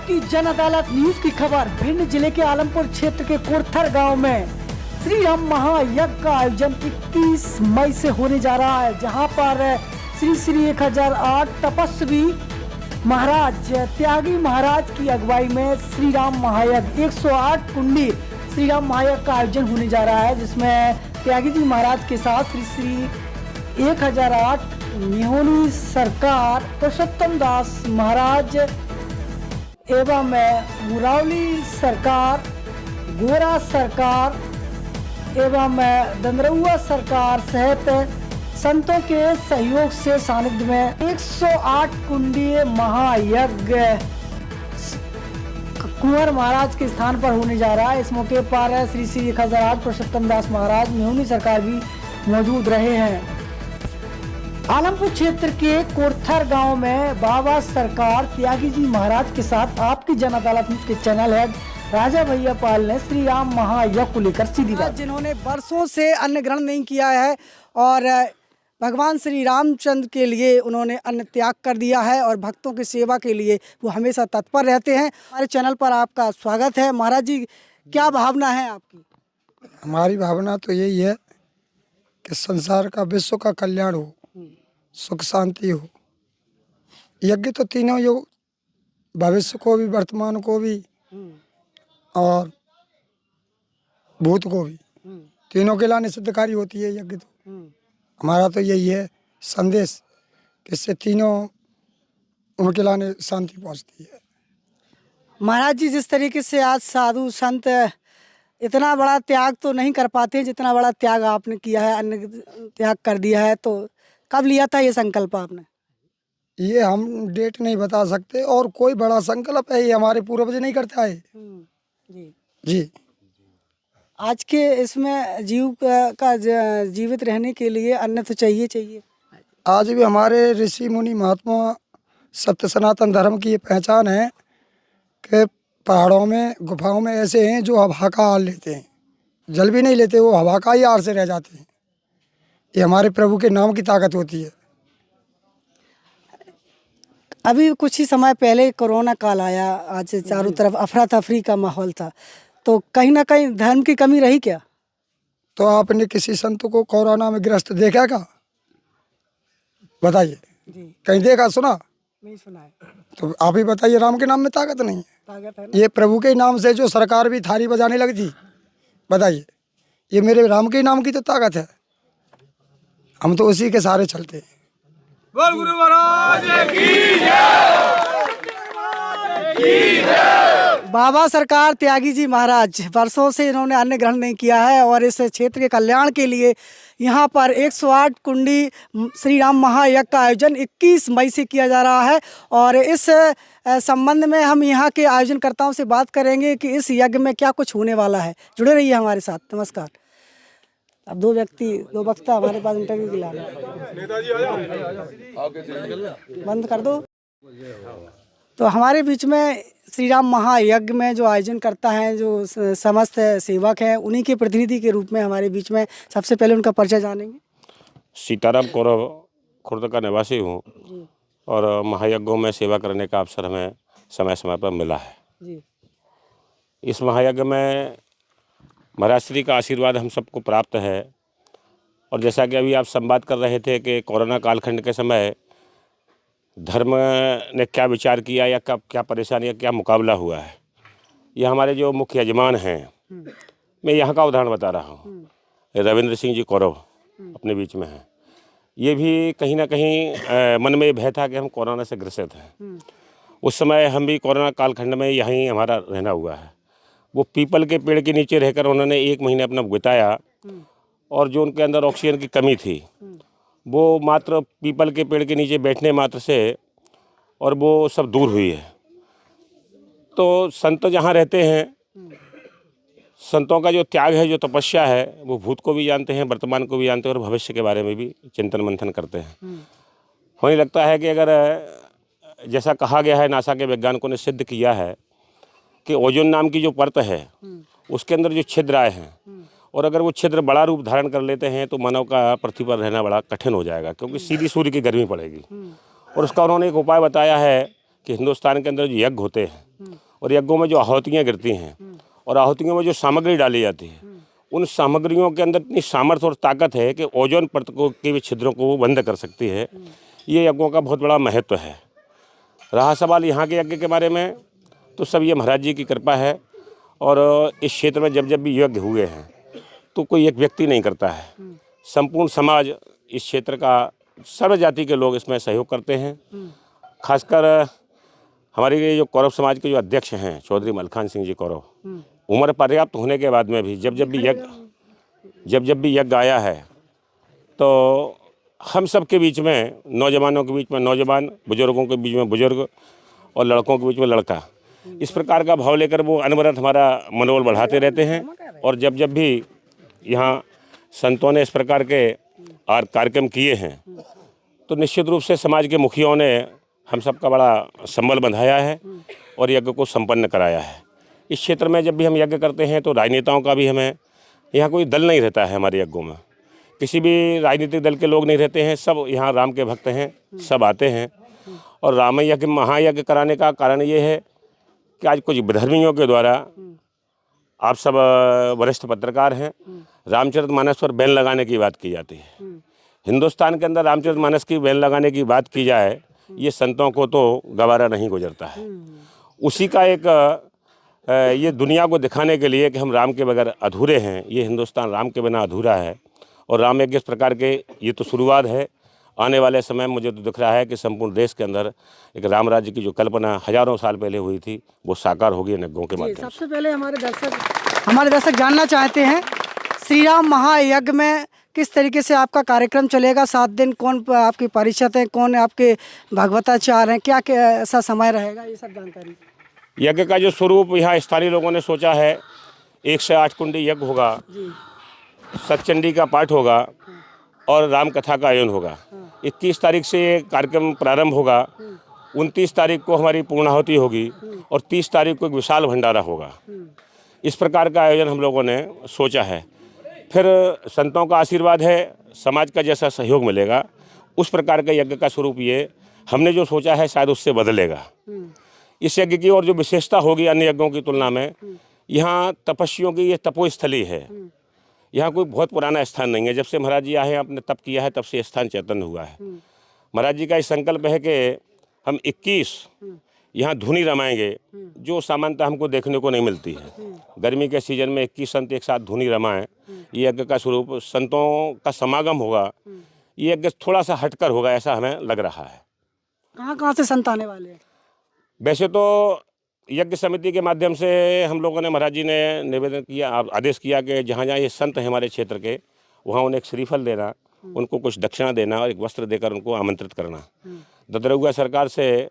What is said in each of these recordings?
आपकी जन अदालत न्यूज की खबर। भिंड जिले के आलमपुर क्षेत्र के कोरथर गांव में श्री राम महायज्ञ का आयोजन 21 मई से होने जा रहा है, जहां पर श्री 1008 तपस्वी महाराज त्यागी महाराज की अगुवाई में श्री राम महायज्ञ 108 कुंडी श्री राम महायज्ञ का आयोजन होने जा रहा है, जिसमें त्यागी जी महाराज के साथ श्री 1008 निहोनी सरकार, पुरुषोत्तम दास महाराज एवं मुरावली सरकार, गोरा सरकार एवं दंदरुआ सरकार सहित संतों के सहयोग से सानिध्य में 108 कुंडीय महायज्ञ कुंवर महाराज के स्थान पर होने जा रहा है। इस मौके पर श्री 1008 पुरुषोत्तम दास महाराज निहोनी सरकार भी मौजूद रहे हैं। आलमपुर क्षेत्र के कोरथर गांव में बाबा सरकार त्यागी जी महाराज के साथ आपकी जन अदालत के चैनल हेड राजा भैया पाल ने श्री राम महायज्ञ को लेकर सीधी बात, जिन्होंने वर्षों से अन्न ग्रहण नहीं किया है और भगवान श्री रामचंद्र के लिए उन्होंने अन्न त्याग कर दिया है और भक्तों की सेवा के लिए वो हमेशा तत्पर रहते हैं। हमारे चैनल पर आपका स्वागत है। महाराज जी, क्या भावना है आपकी? हमारी भावना तो यही है कि संसार का, विश्व का कल्याण हो, सुख शांति हो। यज्ञ तो तीनों युग, भविष्य को भी, वर्तमान को भी और भूत को भी, तीनों के लाने सिद्धकारी होती है यज्ञ। तो हमारा तो यही है संदेश कि इससे तीनों उनके लाने शांति पहुंचती है। महाराज जी, जिस तरीके से आज साधु संत इतना बड़ा त्याग तो नहीं कर पाते जितना बड़ा त्याग आपने किया है, अन्न त्याग कर दिया है, तो कब लिया था ये संकल्प आपने? ये हम डेट नहीं बता सकते और कोई बड़ा संकल्प है ये हमारे पूर्वज नहीं करता है। जी जी। आज के इसमें जीव का जीवित रहने के लिए अन्न तो चाहिए। आज भी हमारे ऋषि मुनि महात्मा सत्य सनातन धर्म की ये पहचान है कि पहाड़ों में, गुफाओं में ऐसे हैं जो हवा का आहार लेते हैं, जल भी नहीं लेते, वो हवा का ही आहार से रह जाते हैं। ये हमारे प्रभु के नाम की ताकत होती है। अभी कुछ ही समय पहले कोरोना काल आया, आज चारों तरफ अफरा तफरी का माहौल था, तो कहीं ना कहीं धर्म की कमी रही क्या? तो आपने किसी संत को कोरोना में ग्रस्त देखा क्या? बताइए, कहीं देखा, सुना? नहीं सुना है। तो आप ही बताइए, राम के नाम में ताकत नहीं है? ताकत है ना? ये प्रभु के नाम से जो सरकार भी थारी बजाने लगती, बताइए, ये मेरे राम के नाम की तो ताकत है। हम तो उसी के सहारे चलते हैं। बोल गुरु महाराज की जय। बाबा सरकार त्यागी जी महाराज वर्षों से इन्होंने अन्न ग्रहण नहीं किया है और इस क्षेत्र के कल्याण के लिए यहाँ पर 108 कुंडी श्री राम महायज्ञ का आयोजन 21 मई से किया जा रहा है। और इस संबंध में हम यहाँ के आयोजनकर्ताओं से बात करेंगे कि इस यज्ञ में क्या कुछ होने वाला है। जुड़े रहिए हमारे साथ। नमस्कार। अब दो वक्ता हमारे पास इंटरव्यू के लिए बंद कर दो। तो हमारे बीच में श्री राम महायज्ञ में जो आयोजन करता है, जो समस्त सेवक हैं, उन्हीं के प्रतिनिधि के रूप में हमारे बीच में सबसे पहले उनका परिचय जानेंगे। सीताराम कौरव खुर्द का निवासी हूँ और महायज्ञों में सेवा करने का अवसर हमें समय समय पर मिला है जी। इस महायज्ञ में महाराज श्री का आशीर्वाद हम सबको प्राप्त है। और जैसा कि अभी आप संवाद कर रहे थे कि कोरोना कालखंड के समय धर्म ने क्या विचार किया या क्या परेशानी या क्या मुकाबला हुआ है, ये हमारे जो मुख्य यजमान हैं, मैं यहाँ का उदाहरण बता रहा हूँ। रविंद्र सिंह जी कौरव अपने बीच में हैं। ये भी कहीं ना कहीं मन में भय था कि हम कोरोना से ग्रसित हैं। उस समय हम भी कोरोना कालखंड में यहीं हमारा रहना हुआ है। वो पीपल के पेड़ के नीचे रहकर उन्होंने 1 महीने अपना बिताया और जो उनके अंदर ऑक्सीजन की कमी थी वो मात्र पीपल के पेड़ के नीचे बैठने मात्र से और वो सब दूर हुई है। तो संत जहाँ रहते हैं, संतों का जो त्याग है, जो तपस्या है, वो भूत को भी जानते हैं, वर्तमान को भी जानते हैं और भविष्य के बारे में भी चिंतन मंथन करते हैं। हमें लगता है कि अगर जैसा कहा गया है, नासा के वैज्ञानिकों ने सिद्ध किया है कि ओजोन नाम की जो परत है उसके अंदर जो छिद्र आए हैं और अगर वो छिद्र बड़ा रूप धारण कर लेते हैं तो मानव का पृथ्वी पर रहना बड़ा कठिन हो जाएगा, क्योंकि सीधी सूर्य की गर्मी पड़ेगी। और उसका उन्होंने एक उपाय बताया है कि हिंदुस्तान के अंदर जो यज्ञ होते हैं और यज्ञों में जो आहुतियाँ गिरती हैं और आहुतियों में जो सामग्री डाली जाती है, उन सामग्रियों के अंदर इतनी सामर्थ्य और ताकत है कि ओजोन परत के भी छिद्रों को वो बंद कर सकती है। ये यज्ञों का बहुत बड़ा महत्व है। रहा सवाल यहाँ के यज्ञ के बारे में, तो सब ये महाराज जी की कृपा है। और इस क्षेत्र में जब जब भी यज्ञ हुए हैं तो कोई एक व्यक्ति नहीं करता है, संपूर्ण समाज इस क्षेत्र का सर्व जाति के लोग इसमें सहयोग करते हैं। खासकर हमारे ये जो कौरव समाज के जो अध्यक्ष हैं चौधरी मलखान सिंह जी कौरव, उम्र पर्याप्त होने के बाद में भी जब जब भी यज्ञ आया है तो हम सब के बीच में, नौजवानों के बीच में नौजवान, बुजुर्गों के बीच में बुजुर्ग और लड़कों के बीच में लड़का, इस प्रकार का भाव लेकर वो अनवरत हमारा मनोबल बढ़ाते रहते हैं। और जब जब भी यहाँ संतों ने इस प्रकार के कार्यक्रम किए हैं तो निश्चित रूप से समाज के मुखियों ने हम सबका बड़ा संबल बंधाया है और यज्ञ को संपन्न कराया है। इस क्षेत्र में जब भी हम यज्ञ करते हैं तो राजनेताओं का भी हमें, यहाँ कोई दल नहीं रहता है हमारे यज्ञों में, किसी भी राजनीतिक दल के लोग नहीं रहते हैं, सब यहाँ राम के भक्त हैं, सब आते हैं। और राम यज्ञ महायज्ञ कराने का कारण ये है कि आज कुछ विधर्मियों के द्वारा, आप सब वरिष्ठ पत्रकार हैं, रामचरितमानस पर बैन लगाने की बात की जाती है। हिंदुस्तान के अंदर रामचरितमानस की बैन लगाने की बात की जाए, ये संतों को तो गवारा नहीं गुजरता है। उसी का एक ये दुनिया को दिखाने के लिए कि हम राम के बगैर अधूरे हैं, ये हिंदुस्तान राम के बिना अधूरा है। और राम यज्ञ इस प्रकार के ये तो शुरुआत है। आने वाले समय में मुझे तो दिख रहा है कि संपूर्ण देश के अंदर एक राम राज्य की जो कल्पना हजारों साल पहले हुई थी वो साकार होगी यज्ञों के माध्यम से। सबसे पहले हमारे दर्शक जानना चाहते हैं, श्री राम महायज्ञ में किस तरीके से आपका कार्यक्रम चलेगा? 7 दिन कौन आपकी परिषद है, कौन आपके भागवताचार्य हैं, क्या क्या ऐसा समय रहेगा, ये सब जानकारी। यज्ञ का जो स्वरूप यहाँ स्थानीय लोगों ने सोचा है, 1 से 8 कुंडी यज्ञ होगा, सतचंडी का पाठ होगा और राम कथा का आयोजन होगा। 21 तारीख से ये कार्यक्रम प्रारंभ होगा, 29 तारीख को हमारी पूर्णाहुति होगी और 30 तारीख को एक विशाल भंडारा होगा। इस प्रकार का आयोजन हम लोगों ने सोचा है। फिर संतों का आशीर्वाद है, समाज का जैसा सहयोग मिलेगा उस प्रकार का यज्ञ का स्वरूप ये हमने जो सोचा है शायद उससे बदलेगा। इस यज्ञ की और जो विशेषता होगी अन्य यज्ञों की तुलना में, यहाँ तपस्वियों की ये तपोस्थली है। यहाँ कोई बहुत पुराना स्थान नहीं है। जब से महाराज जी आए हैं, आपने तप किया है, तब से स्थान चैतन्य हुआ है। महाराज जी का ये संकल्प है कि हम 21 यहाँ धुनी रमाएंगे, जो सामान्यतः हमको देखने को नहीं मिलती है। गर्मी के सीजन में 21 संत एक साथ धुनी रमाएं, ये यज्ञ का स्वरूप संतों का समागम होगा। ये यज्ञ थोड़ा सा हटकर होगा, ऐसा हमें लग रहा है। कहाँ से संत आने वाले हैं? वैसे तो यज्ञ समिति के माध्यम से हम लोगों ने, महाराज जी ने निवेदन किया, आदेश किया कि जहाँ जहाँ ये संत हैं हमारे क्षेत्र के, वहाँ उन्हें एक श्रीफल देना, उनको कुछ दक्षिणा देना और एक वस्त्र देकर उनको आमंत्रित करना। ददरौगा सरकार से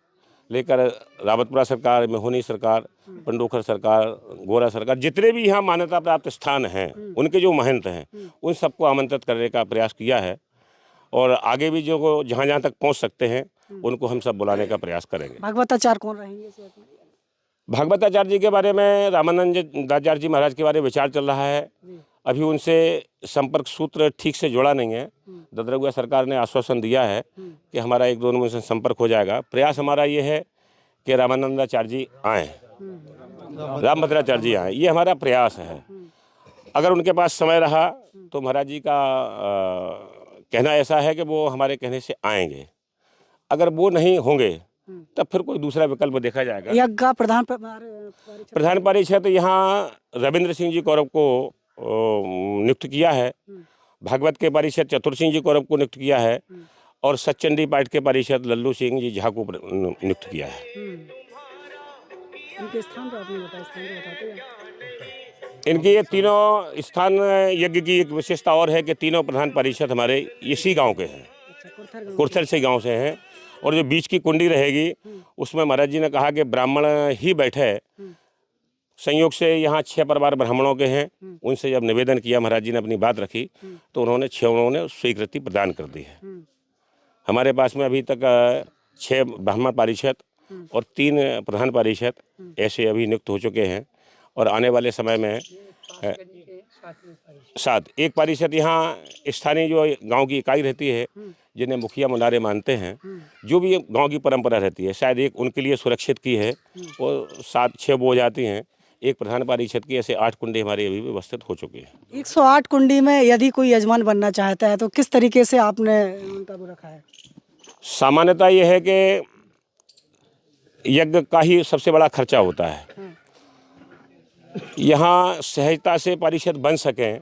लेकर रावतपुरा सरकार, मेहुनी सरकार, पंडोखर सरकार, गोरा सरकार, जितने भी यहाँ मान्यता प्राप्त स्थान हैं, उनके जो महंत हैं, उन सबको आमंत्रित करने का प्रयास किया है। और आगे भी जो जहाँ जहाँ तक पहुँच सकते हैं उनको हम सब बुलाने का प्रयास करेंगे। भागवताचार्य कौन रहेंगे? भागवताचार्य जी के बारे में रामानंद दासचार्य जी महाराज के बारे में विचार चल रहा है। अभी उनसे संपर्क सूत्र ठीक से जुड़ा नहीं है। ददरौगा सरकार ने आश्वासन दिया है कि हमारा 1-2 दिन में से संपर्क हो जाएगा। प्रयास हमारा ये है कि रामानंदाचार्य जी आएँ, रामभद्राचार्य जी आएँ, ये हमारा प्रयास है। अगर उनके पास समय रहा तो महाराज जी का कहना ऐसा है कि वो हमारे कहने से आएंगे। अगर वो नहीं होंगे तब फिर कोई दूसरा विकल्प देखा जाएगा। यज्ञ का प्रधान पारिषद यहाँ रविंद्र सिंह जी कौरव को नियुक्त किया है, भागवत के पारिषद चतुर सिंह जी कौरव को नियुक्त किया है और सतचंडी पाठ के पारिषद लल्लू सिंह जी झा को नियुक्त किया है। इनके स्थान तो आपने बताया, इनकी ये तीनों स्थान यज्ञ की एक विशेषता और है कि तीनों प्रधान पारिषद हमारे इसी गांव के हैं, कुर्थल से गांव से हैं। और जो बीच की कुंडी रहेगी उसमें महाराज जी ने कहा कि ब्राह्मण ही बैठे। संयोग से यहाँ 6 परिवार ब्राह्मणों के हैं। उनसे जब निवेदन किया, महाराज जी ने अपनी बात रखी तो उन्होंने 6 ने स्वीकृति प्रदान कर दी है। हमारे पास में अभी तक 6 ब्राह्मण पारिषद और 3 प्रधान पारिषद ऐसे अभी नियुक्त हो चुके हैं। और आने वाले समय में 7 एक पारिषद यहाँ स्थानीय जो गांव की इकाई रहती है, जिन्हें मुखिया मुनारे मानते हैं, जो भी गांव की परंपरा रहती है, शायद एक उनके लिए सुरक्षित की है, वो 7-6 वो जाती हैं। एक प्रधान पारिषद की ऐसे 8 कुंडी हमारे अभी व्यवस्थित हो चुके हैं। 108 कुंडी में यदि कोई यजमान बनना चाहता है तो किस तरीके से आपने उनका वो रखा है? सामान्यतः ये है कि यज्ञ का ही सबसे बड़ा खर्चा होता है। यहाँ सहजता से पारिषद बन सकें,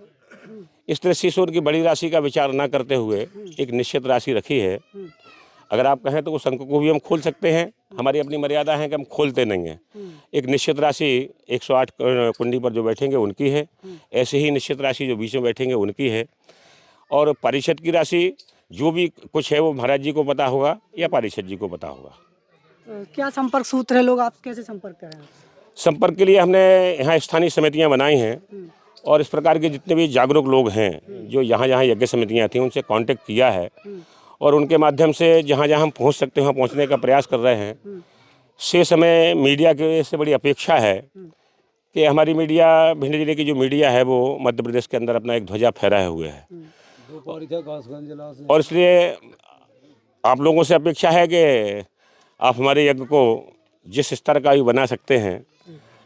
इस दृष्टि से उनकी बड़ी राशि का विचार न करते हुए एक निश्चित राशि रखी है। अगर आप कहें तो उस अंक को भी हम खोल सकते हैं, हमारी अपनी मर्यादा है कि हम खोलते नहीं हैं। एक निश्चित राशि 108 कुंडी पर जो बैठेंगे उनकी है, ऐसे ही निश्चित राशि जो बीच में बैठेंगे उनकी है। और पारिषद की राशि जो भी कुछ है वो महाराज जी को पता होगा या पारिषद जी को पता होगा। क्या संपर्क सूत्र है, लोग आप कैसे संपर्क करें? संपर्क के लिए हमने यहाँ स्थानीय समितियाँ बनाई हैं और इस प्रकार के जितने भी जागरूक लोग हैं जो यहाँ जहाँ यज्ञ समितियाँ थी उनसे कांटेक्ट किया है और उनके माध्यम से जहाँ जहाँ हम पहुँच सकते हैं वहाँ पहुँचने का प्रयास कर रहे हैं। शेष समय मीडिया के से बड़ी अपेक्षा है कि हमारी मीडिया, भिंड जिले की जो मीडिया है वो मध्य प्रदेश के अंदर अपना एक ध्वजा फहराए हुए है और इसलिए आप लोगों से अपेक्षा है कि आप हमारे यज्ञ को जिस स्तर का भी बना सकते हैं।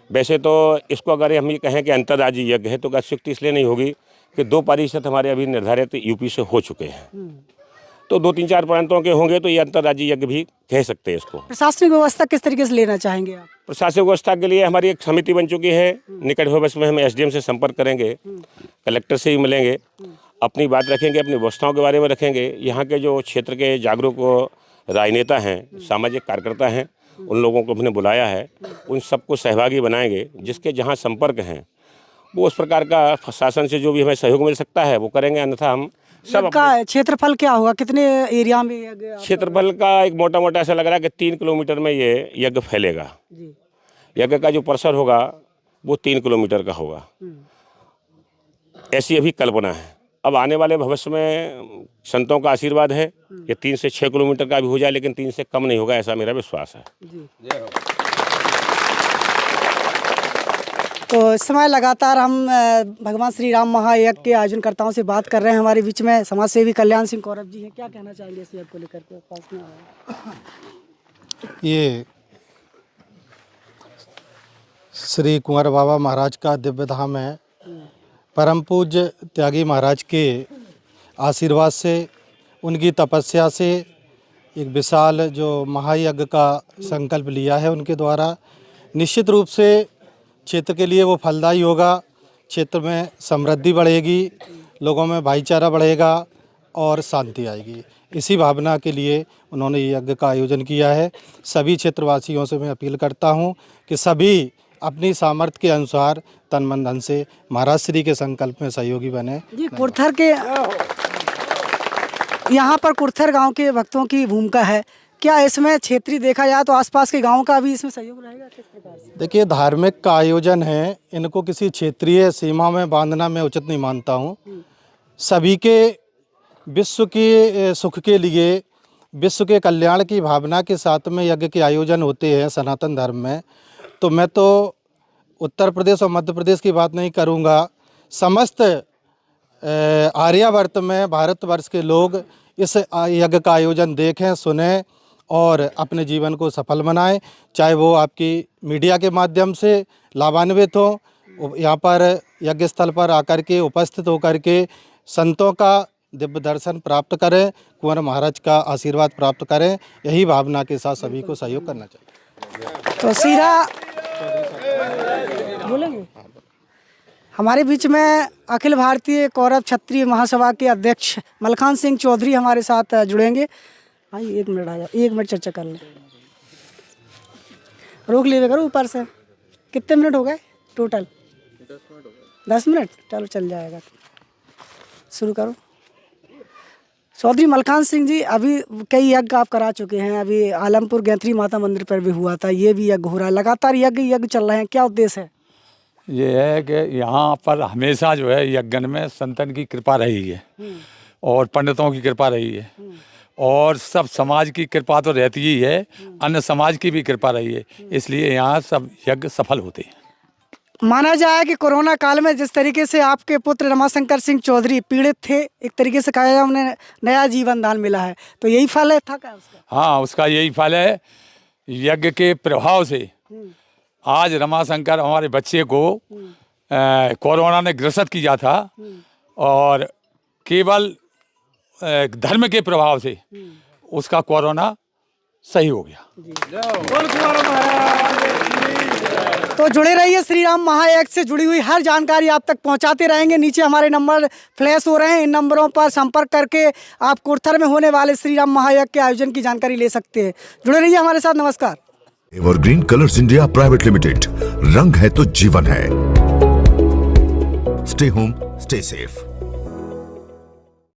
वैसे तो इसको अगर हम ये कहें कि अंतर्राज्यीय यज्ञ है तो अत्युक्ति इसलिए नहीं होगी कि 2 पारिषद हमारे अभी निर्धारित यूपी से हो चुके हैं, तो 2-3-4 प्रांतों के होंगे तो ये अंतर्राज्यीय यज्ञ भी कह सकते हैं इसको। प्रशासनिक व्यवस्था किस तरीके से लेना चाहेंगे आप? प्रशासनिक व्यवस्था के लिए हमारी एक समिति बन चुकी है। निकट भविष्य में हम SDM से संपर्क करेंगे, कलेक्टर से ही मिलेंगे, अपनी बात रखेंगे, अपनी व्यवस्थाओं के बारे में रखेंगे। यहाँ के जो क्षेत्र के जागरूक राजनेता हैं, सामाजिक कार्यकर्ता हैं, उन लोगों को हमने बुलाया है, उन सबको सहभागी बनाएंगे। जिसके जहाँ संपर्क हैं वो उस प्रकार का शासन से जो भी हमें सहयोग मिल सकता है वो करेंगे, अन्यथा हम सब का क्षेत्रफल क्या होगा, कितने एरिया में यज्ञ? क्षेत्रफल का एक मोटा मोटा ऐसा लग रहा है कि 3 किलोमीटर में ये यज्ञ फैलेगा। यज्ञ का जो परिसर होगा वो 3 किलोमीटर का होगा, ऐसी अभी कल्पना है। अब आने वाले भविष्य में संतों का आशीर्वाद है कि 3 से 6 किलोमीटर का भी हो जाए, लेकिन 3 से कम नहीं होगा, ऐसा मेरा विश्वास है। तो इस समय लगातार हम भगवान श्री राम महायज्ञ के आयोजनकर्ताओं से बात कर रहे हैं। हमारे बीच में समाज सेवी कल्याण सिंह कौरव जी हैं। क्या कहना चाहेंगे इस यज्ञ को लेकर के? पास में ये श्री कुंवर बाबा महाराज का दिव्य धाम है। परम पूज्य त्यागी महाराज के आशीर्वाद से, उनकी तपस्या से एक विशाल जो महायज्ञ का संकल्प लिया है उनके द्वारा, निश्चित रूप से क्षेत्र के लिए वो फलदायी होगा। क्षेत्र में समृद्धि बढ़ेगी, लोगों में भाईचारा बढ़ेगा और शांति आएगी। इसी भावना के लिए उन्होंने यज्ञ का आयोजन किया है। सभी क्षेत्रवासियों से मैं अपील करता हूं कि सभी अपनी सामर्थ्य के अनुसार तन मन धन से महाराज श्री के संकल्प में सहयोगी बने। जी, कुर्थर के यहाँ पर कुर्थर गांव के भक्तों की भूमिका है, क्या इसमें क्षेत्रीय देखा जाए तो आसपास के गांवों का भी इसमें सहयोग रहेगा किस प्रकार से? देखिए, धार्मिक का आयोजन है, इनको किसी क्षेत्रीय सीमा में बांधना मैं उचित नहीं मानता हूँ। सभी के विश्व के सुख के लिए, विश्व के कल्याण की भावना के साथ में यज्ञ के आयोजन होते हैं सनातन धर्म में। तो मैं तो उत्तर प्रदेश और मध्य प्रदेश की बात नहीं करूँगा, समस्त आर्यावर्त में भारतवर्ष के लोग इस यज्ञ का आयोजन देखें, सुनें और अपने जीवन को सफल बनाएं। चाहे वो आपकी मीडिया के माध्यम से लाभान्वित हो, यहाँ पर यज्ञ स्थल पर आकर के उपस्थित होकर के संतों का दिव्य दर्शन प्राप्त करें, कुंवर महाराज का आशीर्वाद प्राप्त करें। यही भावना के साथ सभी को सहयोग करना चाहिए। तो सीधा बोलेंगे। हमारे बीच में अखिल भारतीय कौरव क्षत्रिय महासभा के अध्यक्ष मलखान सिंह चौधरी हमारे साथ जुड़ेंगे। आइए 1 मिनट आ जाओ, 1 मिनट चर्चा कर लें। रोक लिए करो ऊपर से। कितने मिनट हो गए टोटल? 10 मिनट, चलो चल जाएगा। शुरू करो। चौधरी मलखान सिंह जी, अभी कई यज्ञ आप करा चुके हैं, अभी आलमपुर गैंत्री माता मंदिर पर भी हुआ था, ये भी यज्ञ हो रहा है, लगातार यज्ञ चल रहे हैं, क्या उद्देश्य है? ये है कि यहाँ पर हमेशा जो है यज्ञ में संतन की कृपा रही है और पंडितों की कृपा रही है और सब समाज की कृपा तो रहती ही है, अन्य समाज की भी कृपा रही है, इसलिए यहाँ सब यज्ञ सफल होते हैं। माना जाए कि कोरोना काल में जिस तरीके से आपके पुत्र रमाशंकर सिंह चौधरी पीड़ित थे, एक तरीके से कहा जाए उन्हें नया जीवन दान मिला है, तो यही फल है था क्या उसका? हाँ, उसका यही फल है। यज्ञ के प्रभाव से आज रमाशंकर हमारे बच्चे को कोरोना ने ग्रसित किया था और केवल धर्म के प्रभाव से उसका कोरोना सही हो गया। तो जुड़े रहिए, श्री राम महायज्ञ से जुड़ी हुई हर जानकारी आप तक पहुंचाते रहेंगे। नीचे हमारे नंबर फ्लैश हो रहे हैं, इन नंबरों पर संपर्क करके आप कुर्थर में होने वाले श्री राम महायज्ञ के आयोजन की जानकारी ले सकते हैं। जुड़े रहिए हमारे साथ। नमस्कार। Evergreen colours India private limited, रंग है तो जीवन है। Stay home, stay safe.